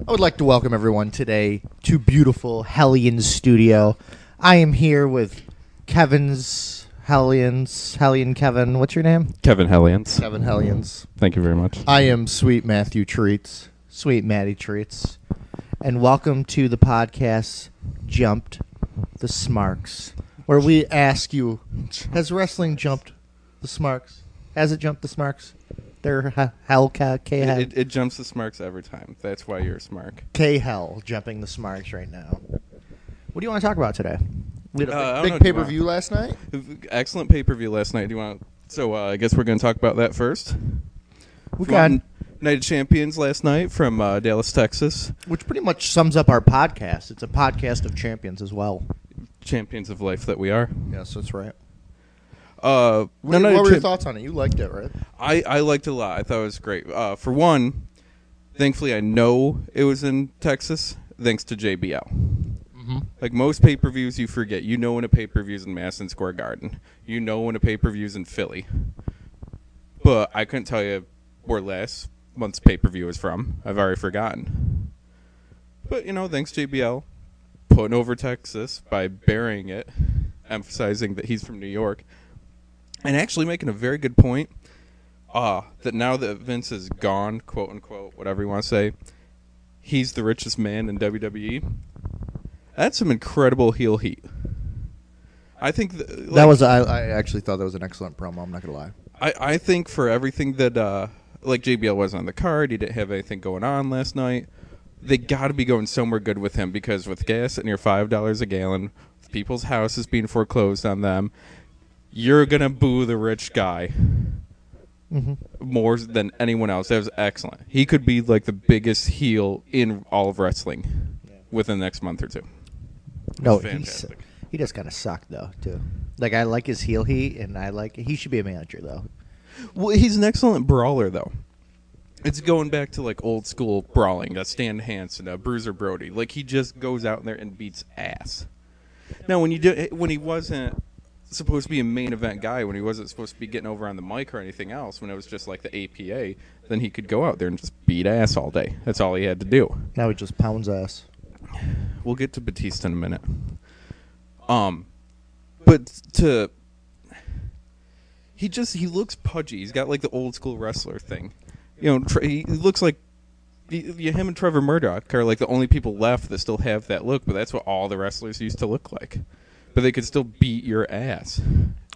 I would like to welcome everyone today to beautiful Hellions studio. I am here with Kevin's Hellions. Hellion Kevin, what's your name? Kevin Hellions. Kevin Hellions. Thank you very much. I am Sweet Matthew Treats. Sweet Matty Treats. And welcome to the podcast, Jumped the Smarks, where we ask you, has wrestling jumped the Smarks? Has it jumped the Smarks? They're K-Hell. It jumps the Smarks every time. That's why you're a Smark. K-Hell jumping the Smarks right now. What do you want to talk about today? We had a big pay-per-view last night. Excellent pay-per-view last night. Do you want? So I guess we're going to talk about that first. We got Night of Champions last night from Dallas, Texas. Which pretty much sums up our podcast. It's a podcast of champions as well. Champions of life that we are. Yes, that's right. What were your thoughts on it? You liked it, right? I liked it a lot. I thought it was great. For one, thankfully I know it was in Texas thanks to JBL. Mm-hmm. Like most pay-per-views, you forget. You know when a pay-per-view's in Madison Square Garden. You know when a pay-per-view's in Philly. But I couldn't tell you where last month's pay-per-view is from. I've already forgotten. But, thanks JBL putting over Texas by burying it, emphasizing that he's from New York. And actually making a very good point that now that Vince is gone, quote unquote, whatever you want to say, he's the richest man in WWE. That's some incredible heel heat. I think I actually thought that was an excellent promo. I'm not gonna lie. I think for everything that JBL wasn't on the card, he didn't have anything going on last night. They got to be going somewhere good with him because with gas at near $5 a gallon, with people's houses being foreclosed on them. You're going to boo the rich guy more than anyone else. That was excellent. He could be like the biggest heel in all of wrestling within the next month or two. No, he just kind of sucked, though, too. Like, I like his heel heat, and he should be a manager, though. Well, he's an excellent brawler, though. It's going back to, like, old school brawling. Stan Hansen, Bruiser Brody. Like, he just goes out there and beats ass. Now, when he wasn't supposed to be a main event guy, when he wasn't supposed to be getting over on the mic or anything else, when it was just like the APA, then he could go out there and just beat ass all day. That's all he had to do. Now he just pounds ass. We'll get to Batista in a minute. But he looks pudgy. He's got like the old school wrestler thing. He looks like him and Trevor Murdoch are like the only people left that still have that look, but that's what all the wrestlers used to look like. But they could still beat your ass.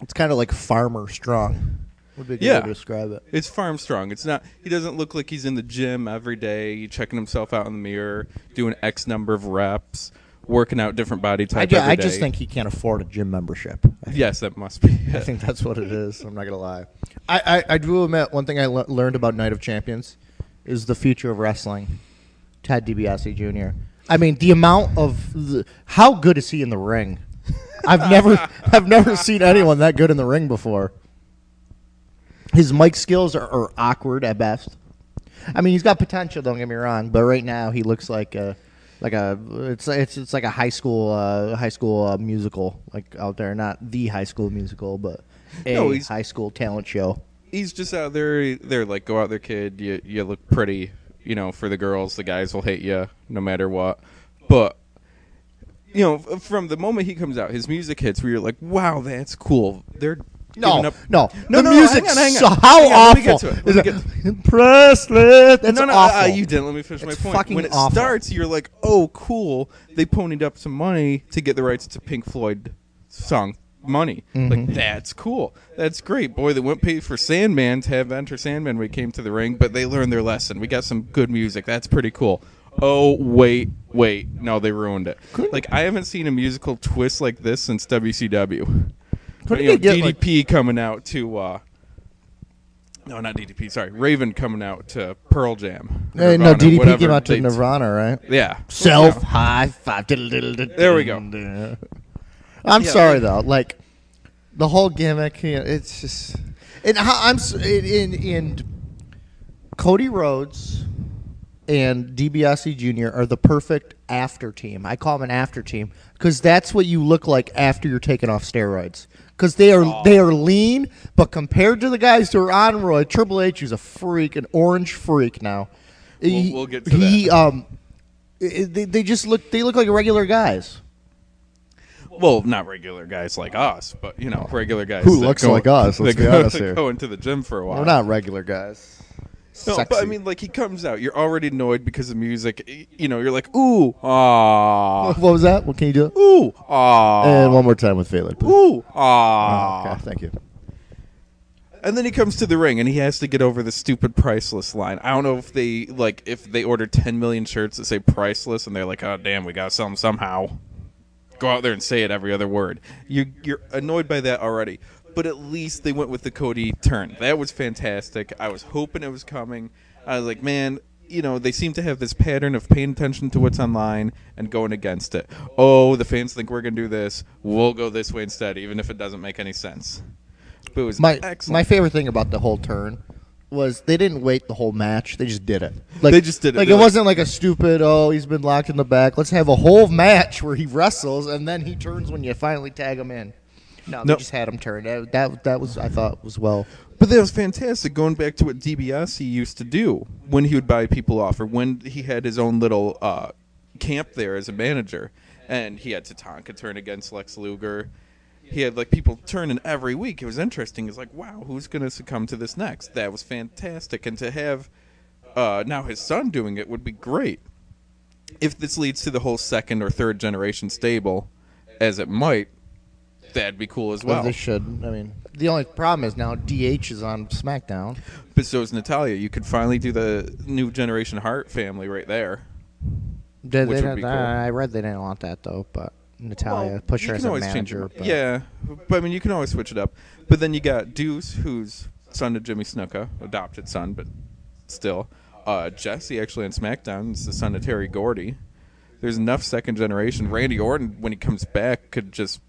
It's kind of like Farmer Strong. Would be a good way to describe it. It's Farm Strong. It's not. He doesn't look like he's in the gym every day, checking himself out in the mirror, doing X number of reps, working out different body type every day. I just think he can't afford a gym membership. Yes, that must be. I think that's what it is. I'm not gonna lie. I do admit one thing I learned about Night of Champions is the future of wrestling. Ted DiBiase Jr. I mean, the amount of how good is he in the ring? I've never seen anyone that good in the ring before. His mic skills are awkward at best. I mean, he's got potential. Don't get me wrong, but right now he looks like it's like a high school musical like out there. Not the High School Musical, but high school talent show. He's just out there. They're like, go out there, kid. You look pretty. For the girls, the guys will hate you no matter what. But from the moment he comes out, his music hits where you're like, wow, that's cool. They're No. The music. Hang on. How awful is it? Impressless. That's awful. You didn't let me finish my point. Fucking when it awful. starts, you're like, oh, cool. They ponied up some money to get the rights to Pink Floyd song Money. Like, that's cool. That's great. Boy, they wouldn't pay for Sandman to have Enter Sandman when he came to the ring, but they learned their lesson. We got some good music. That's pretty cool. Oh, wait. No, they ruined it. I haven't seen a musical twist like this since WCW. DDP coming out to... no, not DDP. Sorry. Raven coming out to Pearl Jam. No, DDP came out to Nirvana, right? Yeah. High five. There we go. I'm sorry, though. Like, the whole gimmick, it's just... And Cody Rhodes and DiBiase Jr. are the perfect after team. I call them an after team because that's what you look like after you're taken off steroids. Because they are lean, but compared to the guys who are on roid, Triple H is a freak, an orange freak now. We'll get to that. They just look like regular guys. Well, not regular guys like us, but regular guys Who looks like us? Let's be honest here. Go into the gym for a while. We're not regular guys. No, Sexy. but I mean, like, he comes out. You're already annoyed because of music. You're like, ooh, ah. What was that? What can you do? Ooh, ah. And one more time with Phelan, please. Ooh, ah. Oh, okay, thank you. And then he comes to the ring, and he has to get over the stupid priceless line. I don't know if they order 10 million shirts that say priceless, and they're like, oh, damn, we got to sell them somehow. Go out there and say it every other word. You're annoyed by that already. But at least they went with the Cody turn. That was fantastic. I was hoping it was coming. I was like, man, they seem to have this pattern of paying attention to what's online and going against it. Oh, the fans think we're going to do this. We'll go this way instead, even if it doesn't make any sense. But it was excellent. My favorite thing about the whole turn was they didn't wait the whole match. They just did it. They just did it. Like, it wasn't like a stupid, he's been locked in the back. Let's have a whole match where he wrestles, and then he turns when you finally tag him in. No, they just had him turn. That was, I thought, was well. But that was fantastic, going back to what DiBiase used to do when he would buy people off, or when he had his own little camp there as a manager. And he had Tatanka turn against Lex Luger. He had people turning every week. It was interesting. It's like, wow, who's going to succumb to this next? That was fantastic. And to have now his son doing it would be great. If this leads to the whole second or third generation stable, as it might, that'd be cool as well. They should. I mean, the only problem is now DH is on SmackDown. But so is Natalya. You could finally do the new generation Hart family right there. Which would be cool. I read they didn't want that, though, but Natalya, push her as a manager. Yeah, but I mean, you can always switch it up. But then you got Deuce, who's son to Jimmy Snuka, adopted son, but still. Jesse, actually, on SmackDown, is the son of Terry Gordy. There's enough second generation. Randy Orton, when he comes back, could just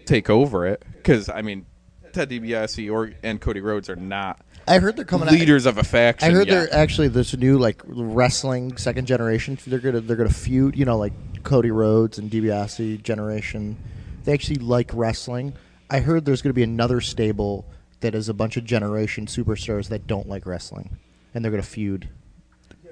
take over it. Because, I mean, Ted DiBiase and Cody Rhodes are not I heard they're coming leaders of a faction. I heard they're actually this new wrestling second generation. They're gonna feud, like Cody Rhodes and DiBiase generation. They actually like wrestling. I heard there's gonna be another stable that is a bunch of generation superstars that don't like wrestling, and they're gonna feud.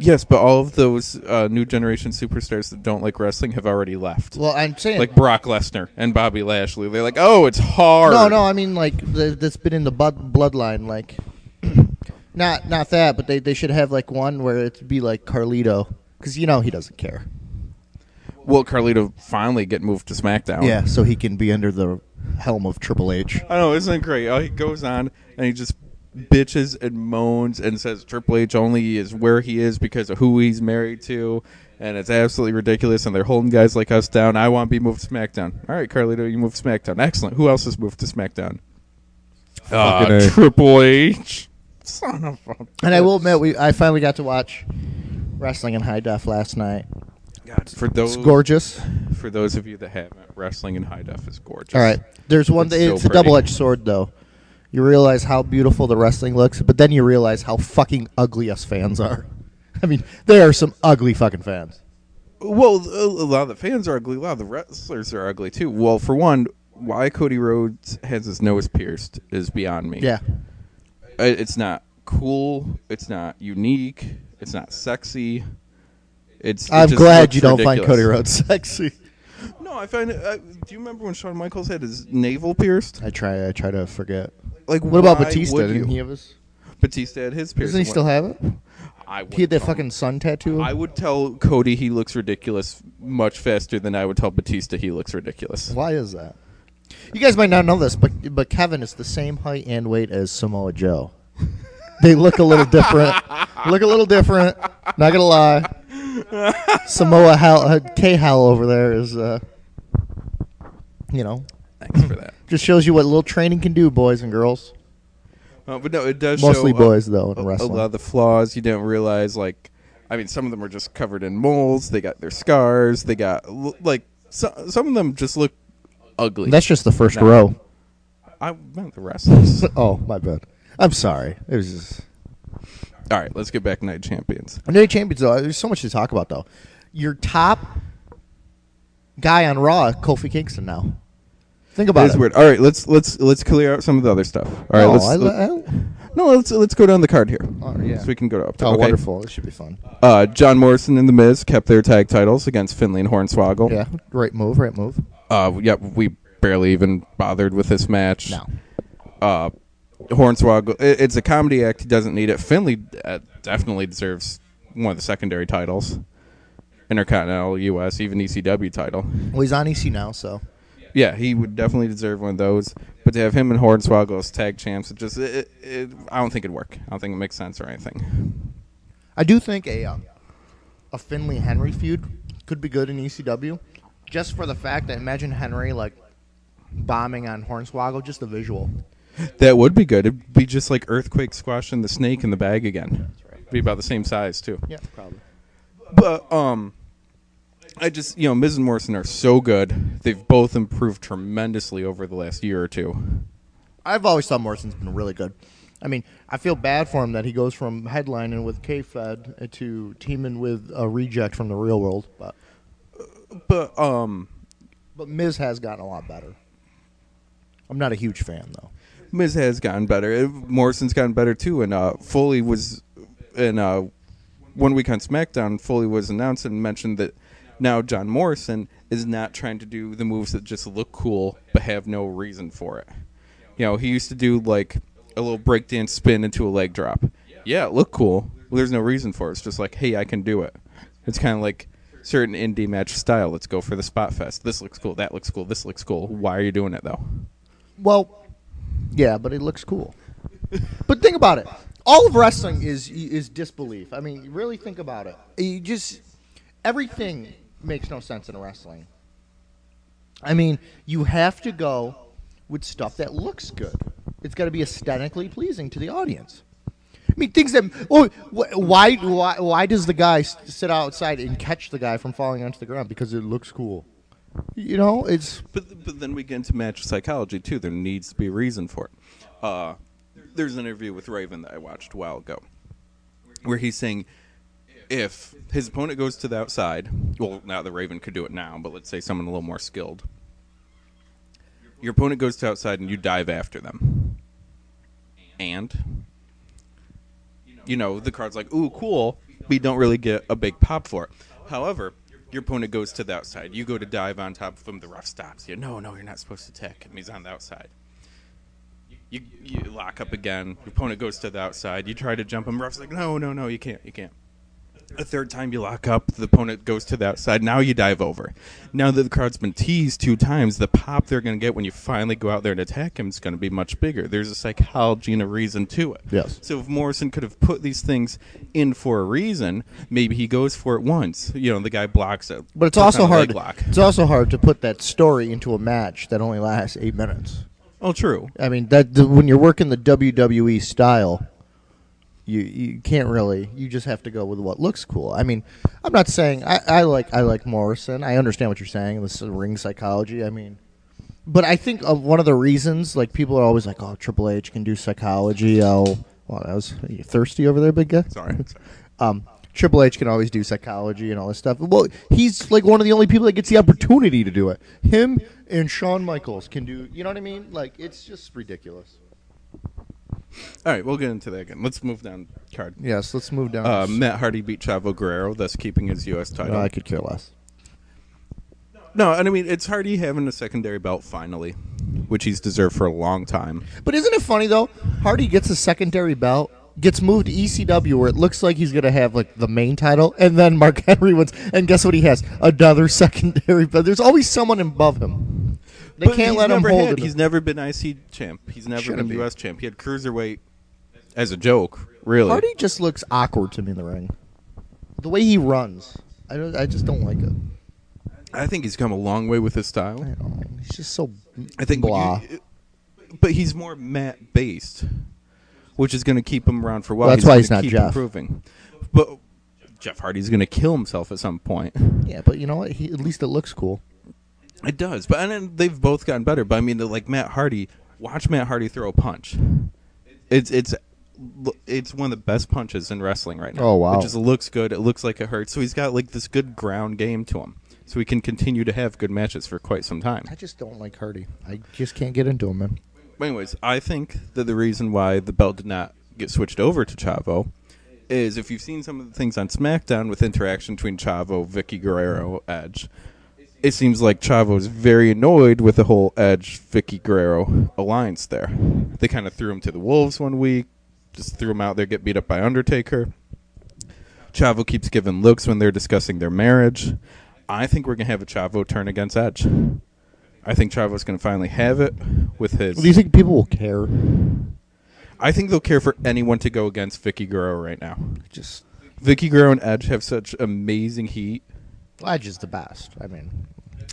Yes, but all of those new generation superstars that don't like wrestling have already left. Well, I'm saying like Brock Lesnar and Bobby Lashley. They're like, oh, it's hard. No, I mean that's been in the bloodline. Not that, but they should have one where it'd be like Carlito, because he doesn't care. Well, Carlito finally get moved to SmackDown. Yeah, so he can be under the helm of Triple H. I know, isn't it great? He goes on and he just bitches and moans and says Triple H only is where he is because of who he's married to, and it's absolutely ridiculous, and they're holding guys like us down. I want to be moved to SmackDown. All right, Carlito, you moved to SmackDown. Excellent. Who else has moved to SmackDown? Triple H. Son of a bitch. And I will admit, I finally got to watch wrestling in high def last night. God, it's gorgeous. For those of you that haven't, wrestling in high def is gorgeous. All right. There's one thing. It's a double-edged sword, though. You realize how beautiful the wrestling looks, but then you realize how fucking ugly us fans are. I mean, there are some ugly fucking fans. Well, a lot of the fans are ugly. A lot of the wrestlers are ugly, too. Well, for one, why Cody Rhodes has his nose pierced is beyond me. Yeah. It's not cool. It's not unique. It's not sexy. I'm glad you don't find Cody Rhodes sexy. No, I find it. Do you remember when Shawn Michaels had his navel pierced? I try to forget. Like, what about Batista? Didn't he have his? Batista had his pierced. Doesn't he still have it? He had that fucking fucking sun tattoo. I would tell Cody he looks ridiculous much faster than I would tell Batista he looks ridiculous. Why is that? You guys might not know this, but Kevin is the same height and weight as Samoa Joe. They look a little different. Not gonna lie. Samoa K-Hal over there is, Thanks for that. Just shows you what a little training can do, boys and girls. But no, it does mostly show boys though in wrestling. A lot of the flaws you don't realize. Some of them are just covered in moles. They got their scars. They got some of them just look ugly. That's just the first row. I meant the wrestlers. Oh, my bad. I'm sorry. It was just... All right, let's get back to Night Champions. Night Champions, though, there's so much to talk about, though. Your top guy on Raw, Kofi Kingston, now. Think about it. Weird. All right, let's clear out some of the other stuff. All right, No, let's go down the card here. Oh, yeah. So we can go up. Oh, wonderful. This should be fun. John Morrison and The Miz kept their tag titles against Finlay and Hornswoggle. Yeah, right move. We barely even bothered with this match. No. Hornswoggle, it's a comedy act. He doesn't need it. Finlay definitely deserves one of the secondary titles. Intercontinental, U.S., even ECW title. Well, he's on EC now, so. Yeah, he would definitely deserve one of those. But to have him and Hornswoggle as tag champs, I don't think it'd work. I don't think it makes sense or anything. I do think a Finlay-Henry feud could be good in ECW, just for the fact that imagine Henry, like, bombing on Hornswoggle, just a visual. That would be good. It'd be just like Earthquake squashing the snake in the bag again. That's right. It'd be about the same size, too. Yeah, probably. But, Miz and Morrison are so good. They've both improved tremendously over the last year or two. I've always thought Morrison's been really good. I mean, I feel bad for him that he goes from headlining with K-Fed to teaming with a reject from the real world. But Miz has gotten a lot better. I'm not a huge fan, though. Miz has gotten better. Morrison's gotten better, too. And Foley was in 1 week on SmackDown, Foley was announced and mentioned that now John Morrison is not trying to do the moves that just look cool but have no reason for it. He used to do like a little breakdance spin into a leg drop. Yeah, it looked cool. Well, there's no reason for it. It's just like, hey, I can do it. It's kind of like certain indie match style. Let's go for the spot fest. This looks cool. That looks cool. This looks cool. Why are you doing it, though? Well, yeah, but it looks cool. But think about it. All of wrestling is disbelief. I mean, really think about it. Everything makes no sense in wrestling. I mean, you have to go with stuff that looks good. It's got to be aesthetically pleasing to the audience. I mean, things that. Oh, why does the guy sit outside and catch the guy from falling onto the ground? Because it looks cool. It's. But then we get into match psychology too. There needs to be a reason for it. There's an interview with Raven that I watched a while ago, where he's saying if his opponent goes to the outside, well, now the Raven could do it now, but let's say someone a little more skilled. Your opponent goes to outside and you dive after them. And, the card's like, ooh, cool, but you don't really get a big pop for it. However, your opponent goes to the outside. You go to dive on top of him, the ref stops you. No, you're not supposed to attack him. He's on the outside. You lock up again. Your opponent goes to the outside. You try to jump him. Ref's like, no, you can't. A third time you lock up, the opponent goes to the outside. Now you dive over. Now that the card's been teased 2 times, the pop they're going to get when you finally go out there and attack him is going to be much bigger. There's a psychology and a reason to it. Yes. So if Morrison could have put these things in for a reason, maybe he goes for it once. The guy blocks it. But it's also hard. It's also hard to put that story into a match that only lasts 8 minutes. Oh, true. I mean, when you're working the WWE style, you can't really. You just have to go with what looks cool. I mean, I'm not saying I like Morrison. I understand what you're saying. This is ring psychology. I mean, but I think one of the reasons, like, people are always like, "Oh, Triple H can do psychology." Oh, well, are you thirsty over there, big guy? Sorry. Triple H can always do psychology and all this stuff. Well, he's like one of the only people that gets the opportunity to do it. Him and Shawn Michaels can do. You know what I mean? Like, it's just ridiculous. All right, we'll get into that again. Let's move down card. Yes, let's move down. Matt Hardy beat Chavo Guerrero, thus keeping his U.S. title. I could care less. No, and I mean, it's Hardy having a secondary belt finally, which he's deserved for a long time. But isn't it funny, though? Hardy gets a secondary belt, gets moved to ECW, where it looks like he's going to have, like, the main title, and then Mark Henry wins. And guess what he has? Another secondary belt. There's always someone above him. They can't let him hold it. He's never been IC champ. He's never been U.S. champ. He had cruiserweight as a joke, really. Hardy just looks awkward to me in the ring. The way he runs, I just don't like it. I think he's come a long way with his style. I know. He's just so blah. But he's more Matt-based, which is going to keep him around for a while. Well, that's why he's not keep Jeff. Improving. But Jeff Hardy's going to kill himself at some point. Yeah, but you know what? At least it looks cool. It does, but and then they've both gotten better. But I mean, like Matt Hardy, watch Matt Hardy throw a punch. It's one of the best punches in wrestling right now. Oh wow! It just looks good. It looks like it hurts. So he's got like this good ground game to him. So he can continue to have good matches for quite some time. I just don't like Hardy. I just can't get into him, man. Anyways, I think that the reason why the belt did not get switched over to Chavo is if you've seen some of the things on SmackDown with interaction between Chavo, Vicky Guerrero, Edge, it seems like Chavo is very annoyed with the whole Edge-Vicky Guerrero alliance there. They kind of threw him to the Wolves one week, just threw him out there, get beat up by Undertaker. Chavo keeps giving looks when they're discussing their marriage. I think we're going to have a Chavo turn against Edge. I think Chavo's going to finally have it with his... Do you think people will care? I think they'll care for anyone to go against Vicky Guerrero right now. Just Vicky Guerrero and Edge have such amazing heat. Edge is the best. I mean,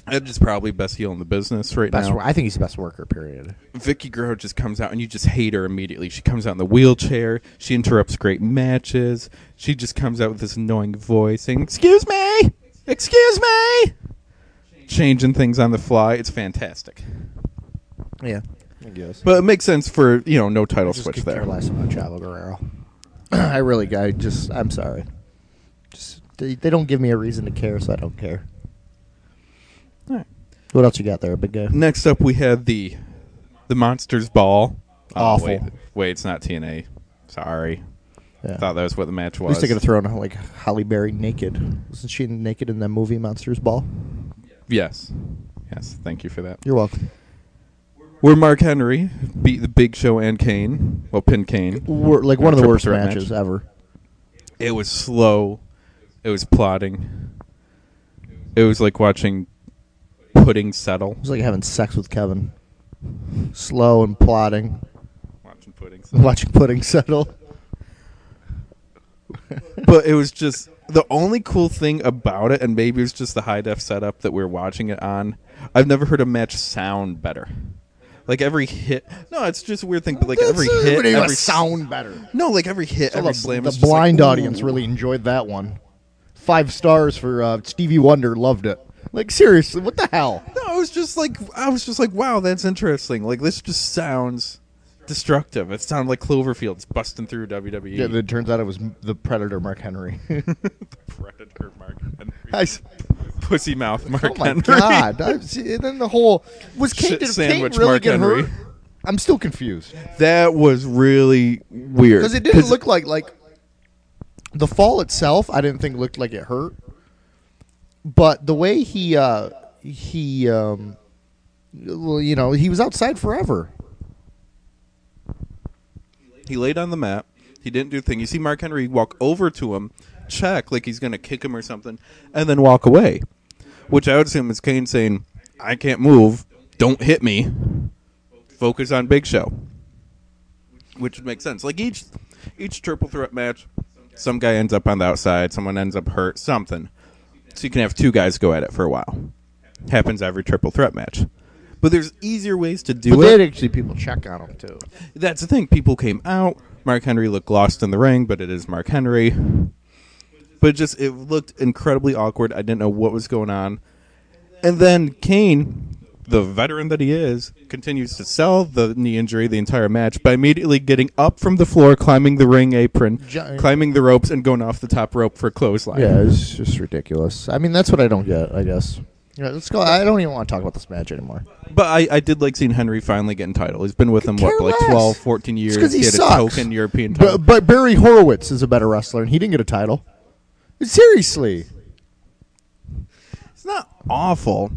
Edge is probably best heel in the business right now. I think he's the best worker, period. Vicky Guerrero just comes out and you just hate her immediately. She comes out in the wheelchair. She interrupts great matches. She just comes out with this annoying voice saying, "Excuse me! Excuse me!" Changing things on the fly. It's fantastic. Yeah, I guess. But it makes sense for, no title switch there. I care less about Chavo Guerrero. I'm sorry. They don't give me a reason to care, so I don't care. All right. What else you got there, big guy? Next up, we had the Monsters Ball. Awful. Wait, it's not TNA. Sorry. Yeah. Thought that was what the match was. At least they could have thrown like Halle Berry naked. Wasn't she naked in that movie Monsters Ball? Yes. Yes, thank you for that. You're welcome. Where Mark Henry beat the Big Show and Kane. Well, pinned Kane. Like one of the Triple worst threat matches match. ever. It was slow. It was plodding. It was like watching pudding settle. It was like having sex with Kevin. Slow and plodding. Watching pudding settle. Watching pudding settle. But it was just the only cool thing about it, and maybe it was just the high def setup that we were watching it on. I've never heard a match sound better. Like every hit, no, it's just a weird thing. But like every hit, every sound better. No, like every hit, So every the slam. the is just blind like, audience ooh. really enjoyed that one. 5 stars for Stevie Wonder. Loved it. Like seriously, what the hell? No, I was just like, wow, that's interesting. Like this just sounds destructive. It sounded like Cloverfield's busting through WWE. Yeah, it turns out it was the Predator, Mark Henry. The Predator, Mark Henry. I, Pussy mouth, Mark oh my Henry. God! And then the whole was Kane, Shit did Kane sandwich really Mark get Henry. hurt? I'm still confused That was really weird because it didn't look like the fall itself. I didn't think looked like it hurt, but the way he he was outside forever. He laid on the mat. He didn't do a thing. You see Mark Henry walk over to him, check like he's going to kick him or something, and then walk away. Which I would assume is Kane saying, "I can't move. Don't hit me. Focus on Big Show." Which would make sense. Like each triple threat match, some guy ends up on the outside, someone ends up hurt, something. So you can have 2 guys go at it for a while. Happens every triple threat match. But there's easier ways to do But it. then actually people check on him too. That's the thing. People came out. Mark Henry looked lost in the ring, but it is Mark Henry. But it looked incredibly awkward. I didn't know what was going on. And then Kane, the veteran that he is, continues to sell the knee injury the entire match by immediately getting up from the floor, climbing the ring apron, climbing the ropes, and going off the top rope for a clothesline. Yeah, it's just ridiculous. I mean, that's what I don't get, I guess. Yeah, let's go. I don't even want to talk about this match anymore. But I did like seeing Henry finally getting title. He's been with them, Care like less. 12, 14 years. Because he had sucks. a token European title. But Barry Horowitz is a better wrestler, and he didn't get a title. Seriously. It's not awful.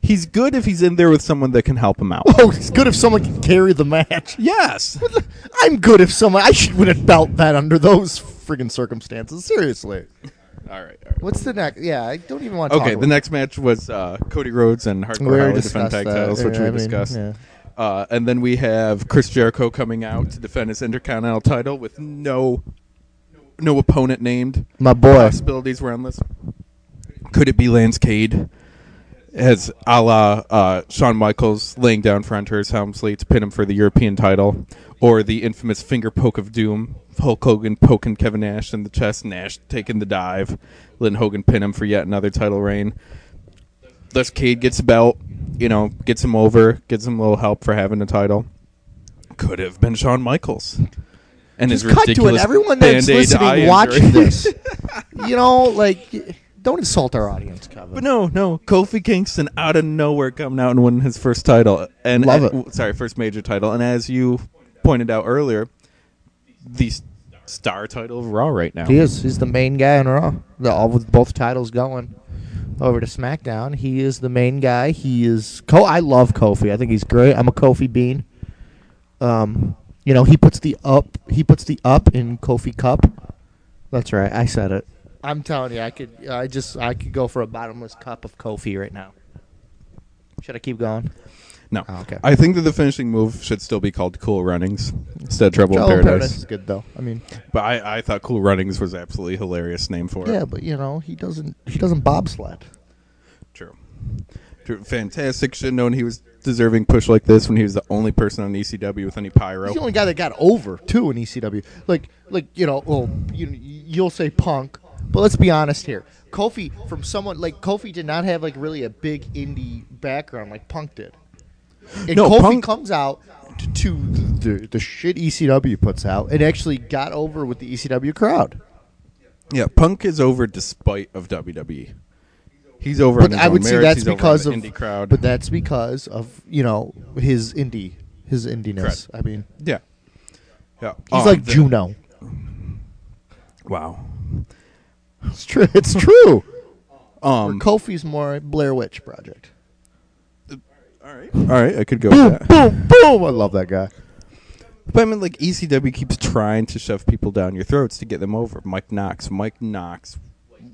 He's good if he's in there with someone that can help him out. Oh, it's good if someone can carry the match. Yes. I'm good if someone... I should win a belt that under those friggin' circumstances. Seriously. All right. What's the next? Yeah, I don't even want to talk Okay, about the next match was Cody Rhodes and We Hardcore already Holly defend discussed tag that. titles, which Yeah, we I mean, discussed. yeah. And then we have Chris Jericho coming out to defend his Intercontinental title with no opponent named. My boy. Possibilities were endless. Could it be Lance Cade? As a la Shawn Michaels laying down for Hunter Helmsley to pin him for the European title, or the infamous finger poke of doom, Hulk Hogan poking Kevin Nash in the chest, Nash taking the dive, letting Hogan pin him for yet another title reign. Thus Cade gets a belt, gets him over, gets him a little help for having a title. Could have been Shawn Michaels. And Just his cut to it. ridiculous Everyone that's Band-Aid eye listening, watching injury. this, don't insult our audience, Kevin. But no. Kofi Kingston out of nowhere coming out and winning his first title. And Love it. First major title. And as you pointed out earlier, the star title of Raw right now. He is. He's the main guy on Raw. All with both titles going over to SmackDown. He is the main guy. He is. I love Kofi. I think he's great. I'm a Kofi bean. He puts the up. He puts the up in Kofi Cup. That's right. I said it. I'm telling you, I could go for a bottomless cup of Kofi right now. Should I keep going? No. Oh, okay. I think that the finishing move should still be called Cool Runnings instead of Trouble in Paradise. Is good though. I mean, but I thought Cool Runnings was absolutely hilarious name for it. Yeah, but he doesn't bobsled. True. Fantastic. Should have known he was deserving push like this when he was the only person on ECW with any pyro. He's the only guy that got over too in ECW. You'll say Punk, but let's be honest here. Kofi, from someone like Kofi, did not have like really a big indie background like Punk did. And Kofi Punk comes out to the shit ECW puts out and actually got over with the ECW crowd. Yeah, Punk is over despite of WWE. He's over. But I would say that's because of indie crowd. But that's because of his indiness. Correct. I mean, yeah. He's like Juno. Wow. It's true. It's true. Or Kofi's more Blair Witch Project. All right, I could go with that. Boom, boom. I love that guy. But I mean, like, ECW keeps trying to shove people down your throats to get them over. Mike Knox,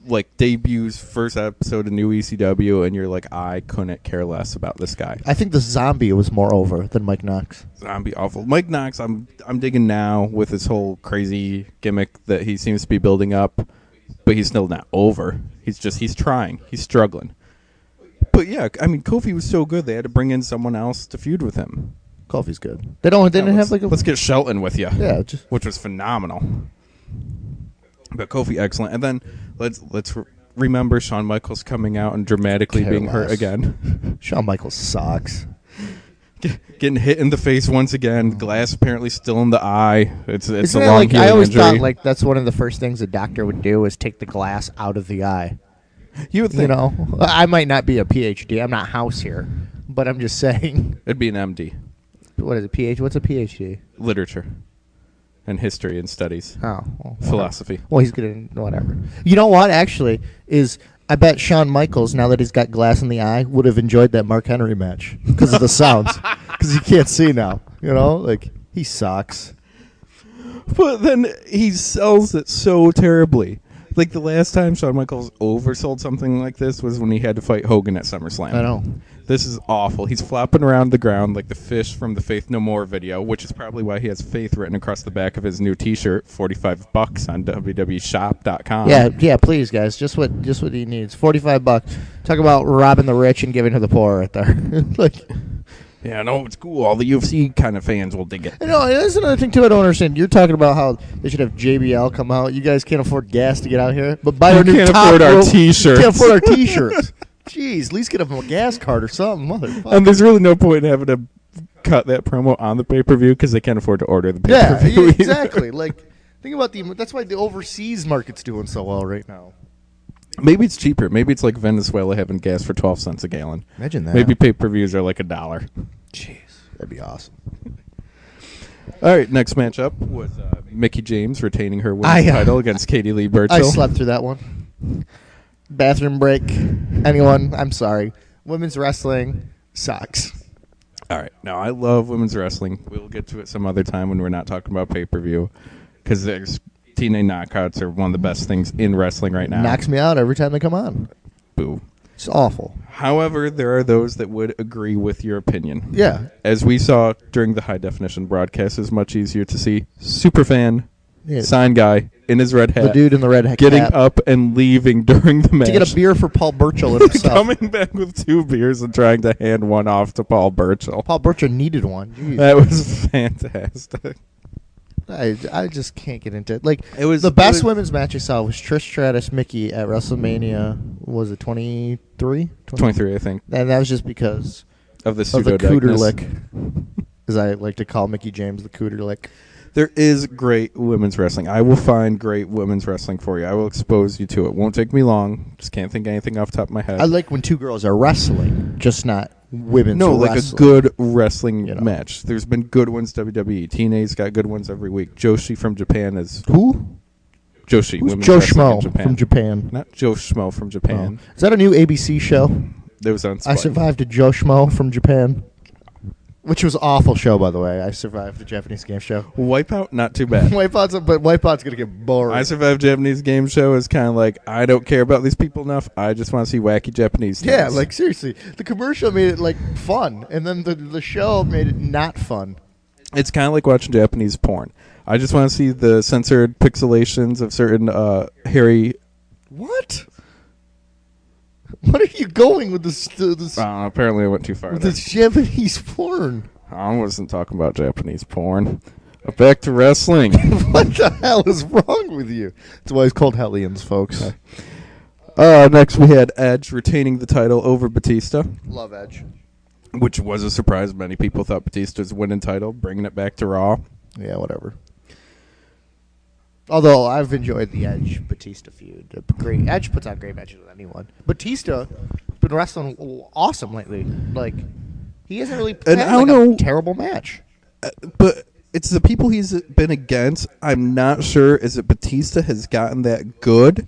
like, debuts first episode of new ECW, and you're like, I couldn't care less about this guy. I think the Zombie was more over than Mike Knox. Zombie awful. Mike Knox, I'm digging now with his whole crazy gimmick that he seems to be building up, but he's still not over. He's trying. He's struggling. But yeah, I mean, Kofi was so good they had to bring in someone else to feud with him. Kofi's good. They didn't have like a. Let's get Shelton with you. Yeah, which was phenomenal. But Kofi excellent, and then let's remember Shawn Michaels coming out and dramatically being hurt again. Shawn Michaels sucks. Getting hit in the face once again. Glass apparently still in the eye. It's a long like, I always injury. thought like that's one of the first things a doctor would do is take the glass out of the eye. You would think. I might not be a PhD. I'm not house here, but I'm just saying. It'd be an MD. What is a PhD? What's a PhD? Literature and history and studies. Oh. Well, philosophy. Well, he's good in whatever. You know what, actually, is I bet Shawn Michaels, now that he's got glass in the eye, would have enjoyed that Mark Henry match because of the sounds. Because he can't see now. Like, he sucks. But then he sells it so terribly. Like, the last time Shawn Michaels oversold something like this was when he had to fight Hogan at SummerSlam. I know. This is awful. He's flopping around the ground like the fish from the Faith No More video, which is probably why he has Faith written across the back of his new T-shirt, $45 on www.shop.com. Yeah, please, guys. Just what he needs. $45. Talk about robbing the rich and giving to the poor right there. Yeah, no, it's cool. All the UFC kind of fans will dig it. There's another thing, too, I don't understand. You're talking about how they should have JBL come out. You guys can't afford gas to get out here. But buy our new can't afford our T-shirts. Can't afford our T-shirts. Jeez, at least get them a gas card or something, motherfucker. And there's really no point in having to cut that promo on the pay-per-view because they can't afford to order the pay-per-view. Yeah, exactly. Like, think about that's why the overseas market's doing so well right now. Maybe it's cheaper. Maybe it's like Venezuela having gas for 12 cents a gallon. Imagine that. Maybe pay-per-views are like $1. Jeez, that'd be awesome. All right, next matchup was Mickie James retaining her women's title against Katie Lee Burchill. I slept through that one. Bathroom break. Anyone? I'm sorry. Women's wrestling sucks. All right. Now, I love women's wrestling. We'll get to it some other time when we're not talking about pay-per-view because there's TNA knockouts are one of the best things in wrestling right now. Knocks me out every time they come on. Boo. It's awful. However, there are those that would agree with your opinion. Yeah. As we saw during the high-definition broadcast, it's much easier to see superfan, sign guy, in his red hat. The dude in the red hat getting up and leaving during the match. To get a beer for Paul Burchill himself. Coming back with 2 beers and trying to hand one off to Paul Burchill. Paul Burchill needed one. Jeez. That was fantastic. I just can't get into it. Like, the best women's match I saw was Trish Stratus Mickie at WrestleMania. Was it 23? 23, I think. And that was just because of the cooter lick, as I like to call Mickie James, the cooter lick. There is great women's wrestling. I will find great women's wrestling for you. I will expose you to it. Won't take me long. Just can't think of anything off the top of my head. I like when two girls are wrestling, just not women's wrestling. No, like a good wrestling match. There's been good ones. WWE TNA's got good ones every week. Joshi from Japan is who? Joshi. Who's Joe Schmo from Japan? Not Joe Schmo from Japan. Oh. Is that a new ABC show? That was on Spike. I survived a Joe Schmo from Japan. Which was an awful show, by the way. I survived the Japanese game show. Wipeout, not too bad. Wipeout's going to get boring. I survived Japanese game show is kind of like, I don't care about these people enough. I just want to see wacky Japanese things. Yeah, like, seriously. The commercial made it, like, fun. And then the show made it not fun. It's kind of like watching Japanese porn. I just want to see the censored pixelations of certain hairy... What? What are you going with this? Apparently I went too far. With this Japanese porn. I wasn't talking about Japanese porn. Back to wrestling. What the hell is wrong with you? That's why it's called Hellions, folks. Next we had Edge retaining the title over Batista. Love Edge. Which was a surprise. Many people thought Batista's winning title, bringing it back to Raw. Yeah, whatever. Although I've enjoyed the Edge Batista feud. Great. Edge puts on great matches with anyone. Batista has been wrestling awesome lately. Like, he hasn't really had a terrible match. But it's the people he's been against. I'm not sure. Is it Batista has gotten that good?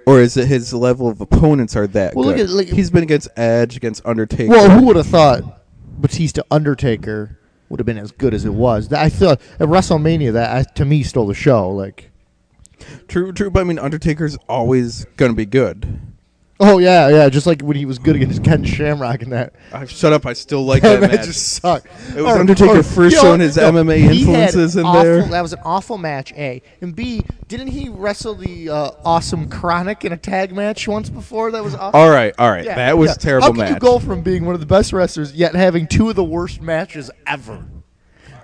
Or is it his level of opponents are that good? Look at, he's been against Edge, against Undertaker. Well, who would have thought Batista Undertaker would have been as good as it was? I thought at WrestleMania that to me stole the show. Like, true, but I mean Undertaker's always gonna be good. Oh yeah, just like when he was good against Ken Shamrock in that. Shut up! I still like that match. Just sucked. It was Undertaker first showing his MMA influences in there. That was an awful match. A and B. Didn't he wrestle the Awesome Chronic in a tag match once before? That was awesome. All right. Yeah, that was a terrible match. How can you go from being one of the best wrestlers yet having two of the worst matches ever?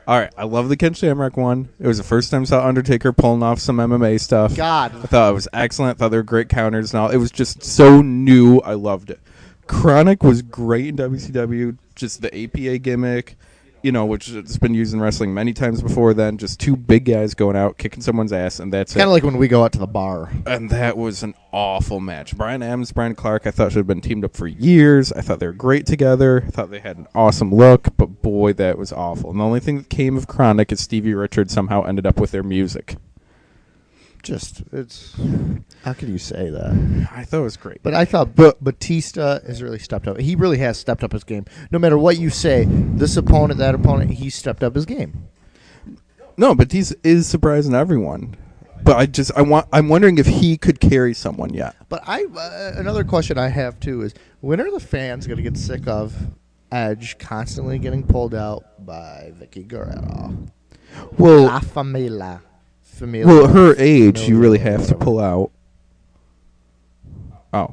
All right, I love the Ken Shamrock one. It was the first time I saw Undertaker pulling off some MMA stuff. God. I thought it was excellent. I thought they were great counters and all. It was just so new. I loved it. Chronic was great in WCW. Just the APA gimmick, which has been used in wrestling many times before then. Just two big guys going out, kicking someone's ass, and that's kind of like when we go out to the bar. And that was an awful match. Brian Adams, Brian Clark, I thought should have been teamed up for years. I thought they were great together. I thought they had an awesome look, but boy, that was awful. And the only thing that came of Chronic is Stevie Richards somehow ended up with their music. How can you say that? I thought it was great. But I thought Batista has really stepped up. He really has stepped up his game. No matter what you say, this opponent, that opponent, he stepped up his game. No, Batista is surprising everyone. But I'm wondering if he could carry someone yet. But another question I have too is, when are the fans going to get sick of Edge constantly getting pulled out by Vicky Guerrero? Well, La Familia. Well, at her age, you really have to pull out. Oh.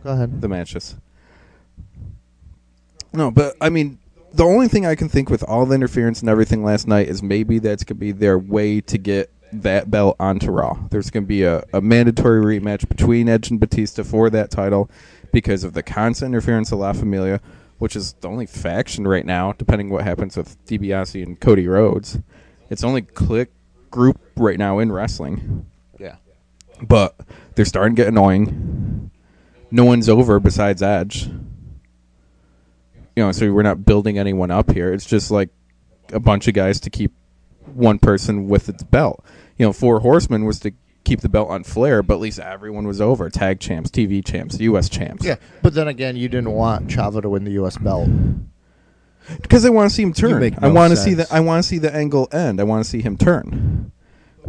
Go ahead. The matches. No, but, I mean, the only thing I can think with all the interference and everything last night is maybe that's going to be their way to get that belt onto Raw. There's going to be a mandatory rematch between Edge and Batista for that title because of the constant interference of La Familia, which is the only faction right now, depending what happens with DiBiase and Cody Rhodes. It's only clique group right now in wrestling. Yeah. But they're starting to get annoying. No one's over besides Edge. So we're not building anyone up here. It's just like a bunch of guys to keep one person with the belt. Four Horsemen was to keep the belt on Flair, but at least everyone was over. Tag champs, TV champs, U.S. champs. Yeah, but then again, you didn't want Chavo to win the U.S. belt. Because I want to see him turn. I want to see the angle end. I want to see him turn.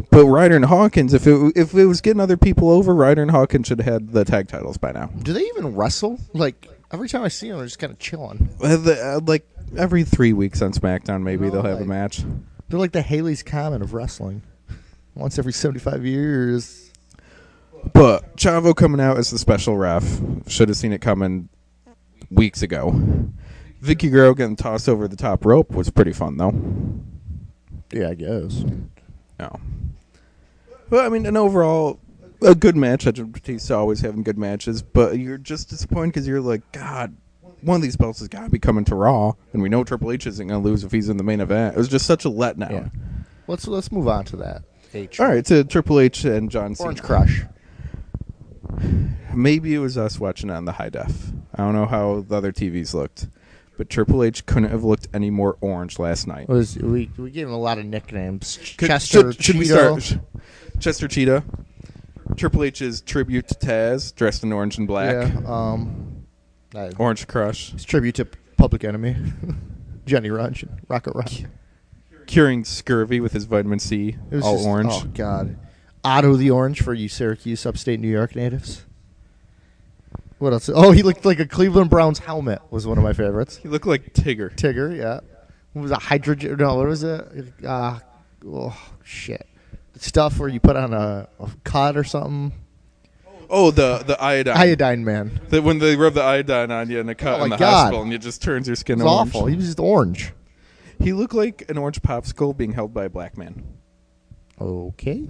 But Ryder and Hawkins, if it was getting other people over, Ryder and Hawkins should have had the tag titles by now. Do they even wrestle? Like, every time I see them, they're just kind of chilling. Like every 3 weeks on SmackDown, maybe they'll have a match. They're like the Haley's Comet of wrestling. Once every 75 years. But Chavo coming out as the special ref, should have seen it coming weeks ago. Vicky Guerrero getting tossed over the top rope was pretty fun, though. Yeah, I guess. No. Well, I mean, an overall, a good match. Edge and Batista always having good matches, but you're just disappointed because you're like, God, one of these belts has got to be coming to Raw, and we know Triple H isn't going to lose if he's in the main event. It was just such a letdown. Yeah. Let's move on to that. H. All right, to Triple H and John Cena. Orange Crush. Maybe it was us watching it on the high def. I don't know how the other TVs looked, but Triple H couldn't have looked any more orange last night. We gave him a lot of nicknames. Should we start? Chester Cheetah. Triple H's tribute to Taz, dressed in orange and black. Yeah. Orange Crush. It's tribute to Public Enemy. Johnny Runch and Rocket Rock. Curing scurvy with his vitamin C, all orange. Oh, God. Otto the Orange for you Syracuse, upstate New York natives. What else? Oh, he looked like a Cleveland Browns helmet was one of my favorites. He looked like Tigger. Tigger, yeah. What was it? Hydrogen? No, what was it? Oh, shit. The stuff where you put on a cod or something. Oh, the iodine. Iodine man. When they rub the iodine on you in the cut in the hospital and it just turns your skin orange. It was awful. He was just orange. He looked like an orange popsicle being held by a black man. Okay.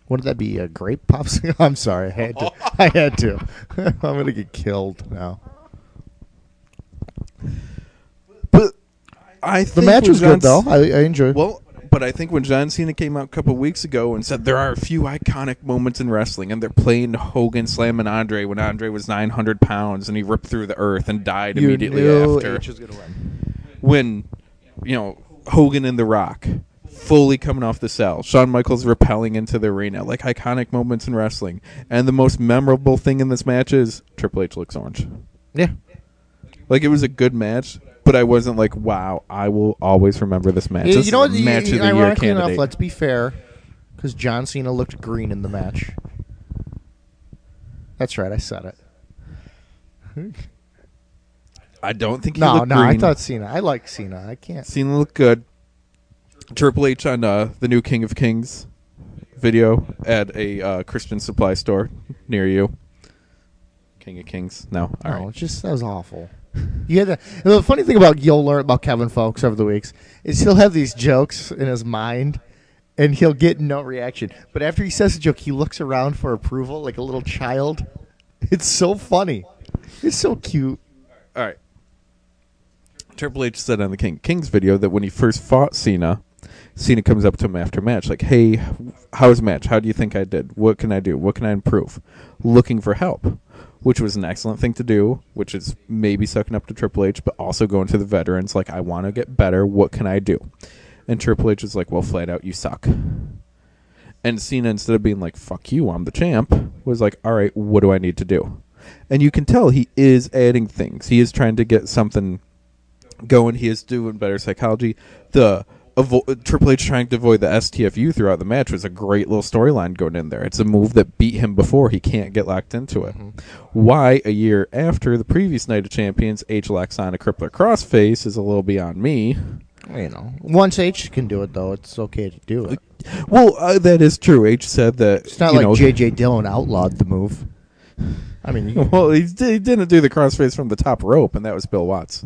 What did that be? A grape popsicle? I'm sorry. I had to. I'm going to get killed now. But I think the match was good, though. I enjoyed it. Well, but I think when John Cena came out a couple weeks ago and said there are a few iconic moments in wrestling, and they're playing Hogan slamming Andre when Andre was 900 pounds and he ripped through the earth and died immediately after. H was gonna win. When, Hogan and The Rock fully coming off the cell, Shawn Michaels rappelling into the arena, like iconic moments in wrestling. And the most memorable thing in this match is Triple H looks orange. Yeah. Like, it was a good match, but I wasn't like, wow, I will always remember this match. This you know what? is a match of the year Ironically candidate. enough, let's be fair, because John Cena looked green in the match. That's right, I said it. I don't think he looked green. I thought Cena. I like Cena. I can't. Cena looked good. Triple H on the new King of Kings video at a Christian supply store near you. King of Kings. No, all right. That was awful. The funny thing you'll learn about Kevin Folks over the weeks is he'll have these jokes in his mind, and he'll get no reaction. But after he says a joke, he looks around for approval like a little child. It's so funny. It's so cute. All right. Triple H said on the King of Kings video that when he first fought Cena comes up to him after match like, hey, how was the match? How do you think I did? What can I do? What can I improve? Looking for help, which was an excellent thing to do, which is maybe sucking up to Triple H, but also going to the veterans like, I want to get better. What can I do? And Triple H is like, well, flat out, you suck. And Cena, instead of being like, fuck you, I'm the champ, was like, all right, what do I need to do? And you can tell he is adding things. He is trying to get something going. He is doing better psychology. Triple H trying to avoid the STFU throughout the match was a great little storyline going in there. It's a move that beat him before. He can't get locked into it. Mm-hmm. Why, a year after the previous Night of Champions, H locks on a crippler crossface is a little beyond me. Once H can do it, though, it's okay to do it. Well, that is true. H said that... It's not like J.J. Dillon outlawed the move. I mean... Well, he didn't do the crossface from the top rope, and that was Bill Watts.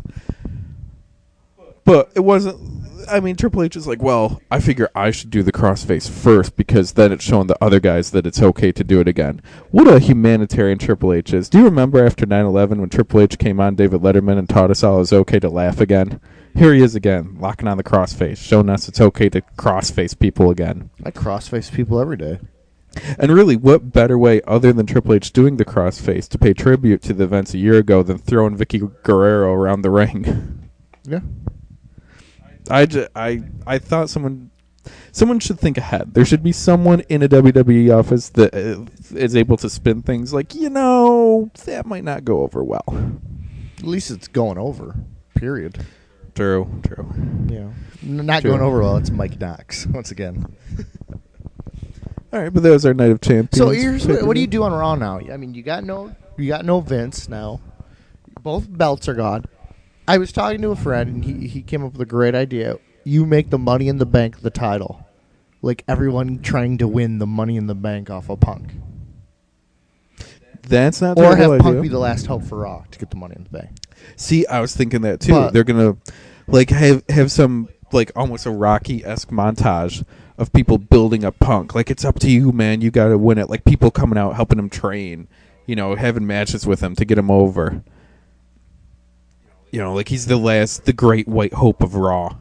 But it wasn't... I mean, Triple H is like, well, I figure I should do the crossface first because then it's showing the other guys that it's okay to do it again. What a humanitarian Triple H is. Do you remember after 9/11 when Triple H came on David Letterman and taught us all it was okay to laugh again? Here he is again, locking on the crossface, showing us it's okay to crossface people again. I crossface people every day. And really, what better way other than Triple H doing the crossface to pay tribute to the events a year ago than throwing Vicky Guerrero around the ring? Yeah. I thought someone should think ahead. There should be someone in a WWE office that is able to spin things like, that might not go over well. At least it's going over, period. True. Yeah. Not going over well, it's Mike Knox, once again. All right, but that was our Night of Champions. So here's what do you do on Raw now? I mean, you got no Vince now. Both belts are gone. I was talking to a friend, and he came up with a great idea. You make the Money in the Bank the title. Like everyone trying to win the Money in the Bank off of Punk. That's not or have Punk be the last hope for Raw to get the Money in the Bank. See, I was thinking that too. They're going to have some almost a Rocky-esque montage of people building up Punk. Like, it's up to you, man. You got to win it. Like, people coming out, helping him train, having matches with him to get him over. Like he's the great white hope of Raw.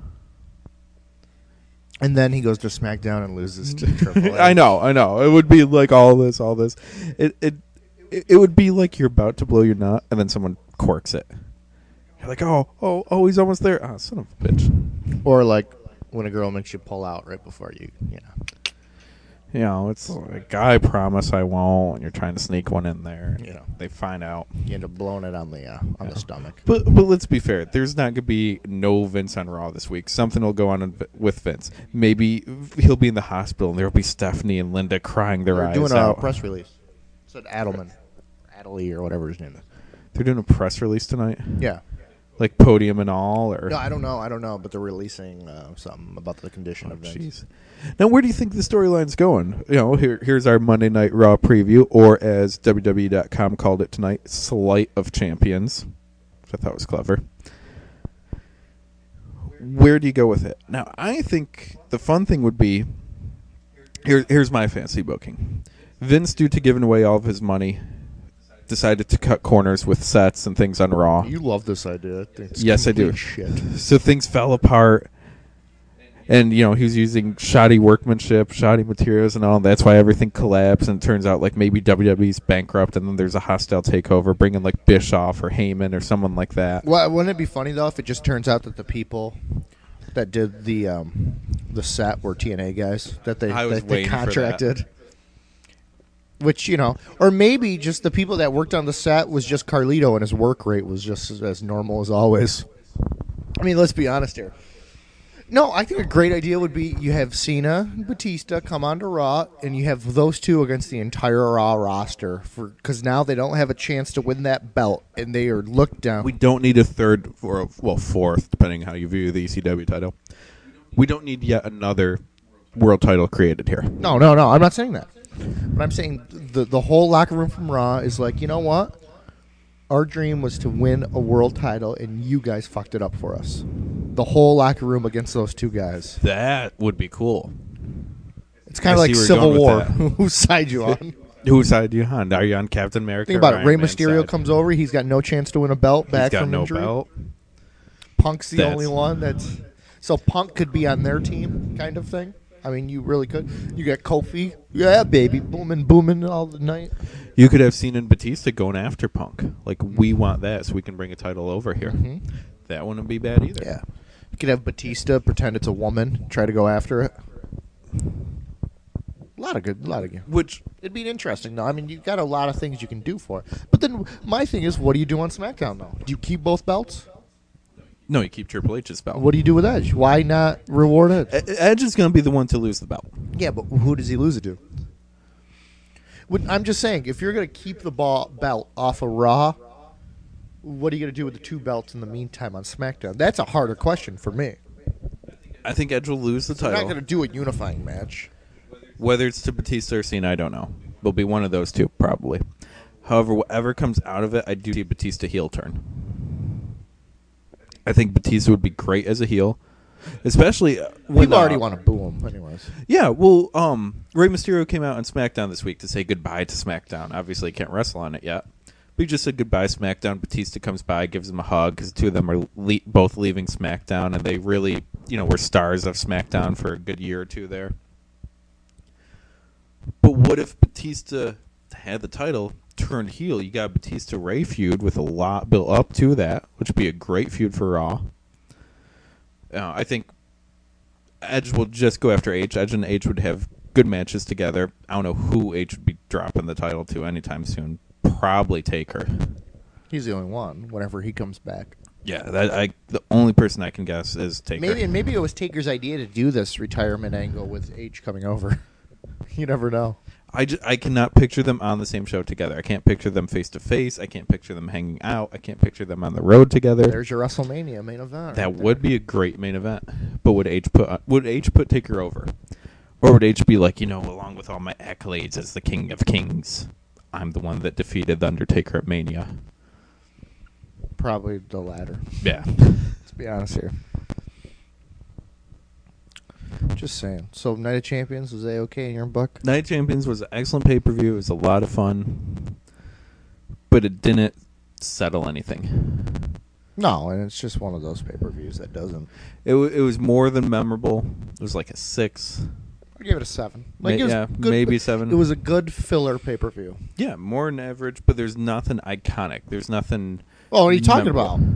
And then he goes to SmackDown and loses to Triple H. I know. It would be like all this. It would be like you're about to blow your nut, and then someone corks it. You're like, oh, he's almost there. Oh, son of a bitch. Or like when a girl makes you pull out right before you know. You know, it's like, I promise I won't, and you're trying to sneak one in there. You know. They find out. You end up blowing it on the stomach. But let's be fair. There's not going to be no Vince on Raw this week. Something will go on with Vince. Maybe he'll be in the hospital, and there'll be Stephanie and Linda crying their eyes out. They're doing a press release. It said Adelman. Adley or whatever his name is. They're doing a press release tonight? Yeah. Like podium and all? Or No, I don't know. But they're releasing something about the condition of Vince. Jeez. Now, where do you think the storyline's going? You know, here's our Monday Night Raw preview, or as WWE.com called it tonight, Slight of Champions, which I thought was clever. Where do you go with it? Now, I think the fun thing would be, here's my fancy booking. Vince, due to giving away all of his money, decided to cut corners with sets and things on Raw. You love this idea. Yes, I do. Shit. So things fell apart. And, you know, he was using shoddy workmanship, shoddy materials and all. That's why everything collapsed. And it turns out, like, maybe WWE's bankrupt and then there's a hostile takeover bringing, like, Bischoff or Heyman or someone like that. Well, wouldn't it be funny, though, if it just turns out that the people that did the set were TNA guys that they contracted? Which, you know, or maybe just the people that worked on the set was just Carlito and his work rate was just as normal as always. I mean, let's be honest here. No, I think a great idea would be you have Cena and Batista come onto Raw, and you have those two against the entire Raw roster, because now they don't have a chance to win that belt, and they are looked down. We don't need a third, or fourth, depending how you view the ECW title. We don't need yet another world title created here. No, I'm not saying that. But I'm saying the whole locker room from Raw is like, you know what? Our dream was to win a world title, and you guys fucked it up for us. The whole locker room against those two guys. That would be cool. It's kind of like Civil War. Whose side you on? Whose side you on? Are you on Captain America? Think about it. Rey Mysterio comes over. He's got no chance to win a belt back from injury. He's got no belt. Punk's the only one that's... So Punk could be on their team kind of thing. I mean, you really could. You got Kofi. Yeah, baby. Booming all the night. You could have Cena and Batista going after Punk. Like, we want that so we can bring a title over here. Mm-hmm. That wouldn't be bad either. Yeah. You could have Batista pretend it's a woman, try to go after it. A lot of good. Which, it'd be interesting, though. I mean, you've got a lot of things you can do for it. But then my thing is, what do you do on SmackDown, though? Do you keep both belts? No, you keep Triple H's belt. What do you do with Edge? Why not reward Edge? Edge is going to be the one to lose the belt. Yeah, but who does he lose it to? I'm just saying, if you're going to keep the belt off of Raw, what are you going to do with the two belts in the meantime on SmackDown? That's a harder question for me. I think Edge will lose the title. They're not going to do a unifying match. Whether it's to Batista or Cena, I don't know. It'll be one of those two, probably. However, whatever comes out of it, I do see Batista heel turn. I think Batista would be great as a heel, especially when people already want to boo him, anyways. Yeah, well, Rey Mysterio came out on SmackDown this week to say goodbye to SmackDown. Obviously, he can't wrestle on it yet, but he just said goodbye to SmackDown. Batista comes by, gives him a hug because the two of them are both leaving SmackDown, and they really, were stars of SmackDown for a good year or two there. But what if Batista had the title? Turned heel, you got Batista Ray feud with a lot built up to that, which would be a great feud for Raw. I think Edge will just go after H. Edge and H would have good matches together. I don't know who H would be dropping the title to anytime soon. Probably Taker. He's the only one. Whenever he comes back. Yeah, the only person I can guess is Taker. Maybe it was Taker's idea to do this retirement angle with H coming over. You never know. I cannot picture them on the same show together. I can't picture them face to face. I can't picture them hanging out. I can't picture them on the road together. There's your WrestleMania main event. That would be a great main event. But would H put Taker over, or would H be like, along with all my accolades as the King of Kings, I'm the one that defeated the Undertaker at Mania? Probably the latter. Yeah. Let's be honest here. Just saying. So, Night of Champions, was A-okay in your book? Night of Champions was an excellent pay-per-view. It was a lot of fun. But it didn't settle anything. No, and it's just one of those pay-per-views that doesn't. It was more than memorable. It was like a 6. I gave it a 7. Like, good, maybe 7. It was a good filler pay-per-view. Yeah, more than average, but there's nothing iconic. There's nothing. Oh, what are you talking memorable. about?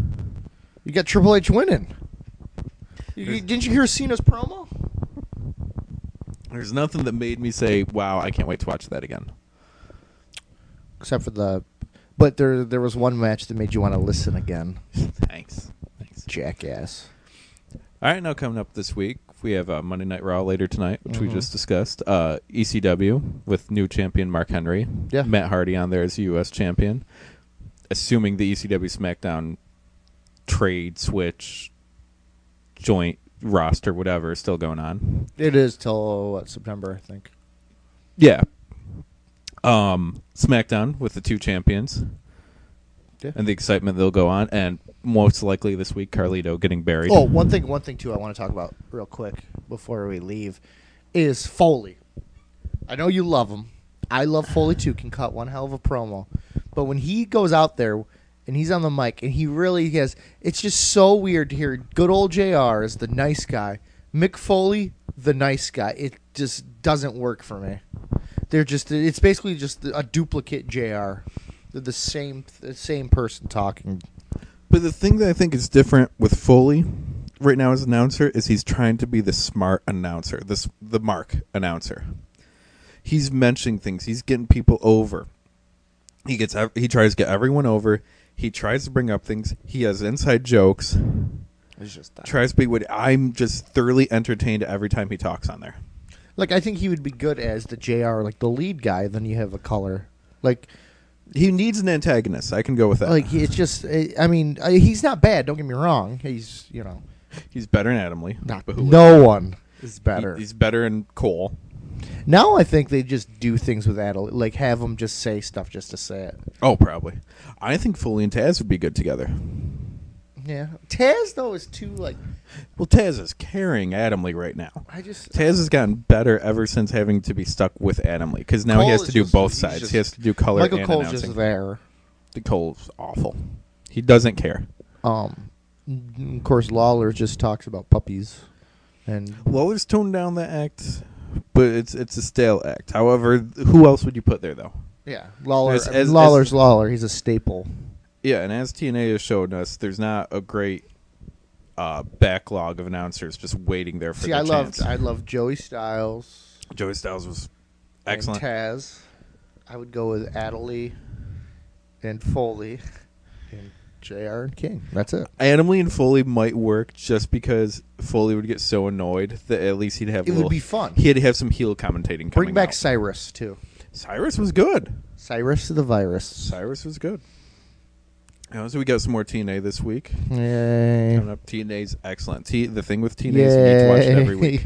You got Triple H winning. Didn't you hear Cena's promo? There's nothing that made me say, "Wow, I can't wait to watch that again." Except for but there was one match that made you want to listen again. Thanks. Jackass. All right, now coming up this week, we have Monday Night Raw later tonight, which we just discussed. ECW with new champion Mark Henry. Yeah. Matt Hardy on there as U.S. champion. Assuming the ECW SmackDown trade, switch, joint roster, whatever, is still going on. It is till September, I think. Yeah. SmackDown with the 2 champions. Yeah. And the excitement they'll go on, and most likely this week, Carlito getting buried. Oh, one thing too I want to talk about real quick before we leave is Foley. I know you love him. I love Foley too. Can cut one hell of a promo, but when he goes out there and he's on the mic and he really has, it's just so weird to hear good old JR as the nice guy, Mick Foley the nice guy. It just doesn't work for me. It's basically just a duplicate JR. They're the same person talking. But the thing that I think is different with Foley right now as announcer is he's trying to be the smart announcer, the Mark announcer. He's mentioning things. He's getting people over. He tries to get everyone over. He tries to bring up things. He has inside jokes. It's just that. Tries to be what I'm just thoroughly entertained every time he talks on there. Like, I think he would be good as the JR, like the lead guy. Then you have a color. Like, he needs an antagonist. I can go with that. Like, it's just, I mean, he's not bad. Don't get me wrong. He's better than Adam Lee. No one is better. He's better than Cole. Now I think they just do things with Adam, like have him just say stuff just to say it. Oh, probably. I think Foley and Taz would be good together. Yeah, Taz though is too like. Well, Taz is carrying Adam Lee right now. Taz has gotten better ever since having to be stuck with Adam Lee because now he has to do both sides. He has to do color Michael and Cole's announcing. Just there. The Cole's awful. He doesn't care. Of course, Lawler just talks about puppies, and Lawler's toned down the act, but it's a stale act. However, who else would you put there though? Yeah, Lawler. Lawler's Lawler. He's a staple. Yeah, and as TNA has shown us, there's not a great backlog of announcers just waiting there for their chance. I love Joey Styles. Joey Styles was excellent. And Taz. I would go with Adley and Foley and JR and King. That's it. Adam Lee and Foley might work just because Foley would get so annoyed that at least he'd have. It would be fun. He'd have some heel commentating. Bring back out. Cyrus too. Cyrus was good. Cyrus the Virus. Cyrus was good. So we got some more TNA this week. Yay. Coming up, TNA's excellent. The thing with TNA is you need to watch it every week.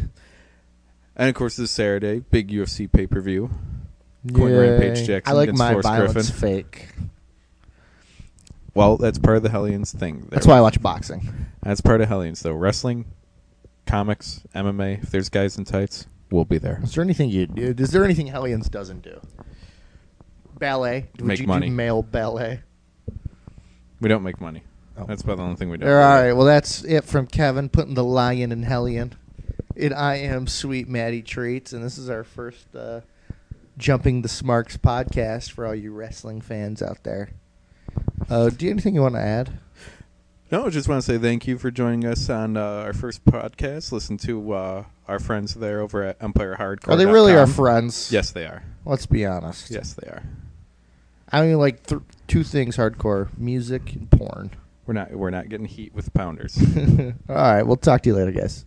And of course, this Saturday, big UFC pay-per-view. Quentin Rampage Jackson I like against my Forrest violence Griffin. fake. Well, that's part of the Hellions thing. That's why I watch boxing. That's part of Hellions, though. Wrestling, comics, MMA. If there's guys in tights, we'll be there. Is there anything Hellions doesn't do? Ballet. Would you money. do male ballet? We don't make money. Oh. That's about the only thing we do. All right. Well, that's it from Kevin putting the lion in Hellion. And I am Sweet Maddie Treats, and this is our first Jumping the Smarks podcast for all you wrestling fans out there. Do you have anything you want to add? No, I just want to say thank you for joining us on our first podcast. Listen to our friends there over at EmpireHardcore.com. Are they really our friends? Yes, they are. Let's be honest. Yes, they are. I mean, like two things hardcore: music and porn. We're not getting heat with pounders. All right, we'll talk to you later, guys.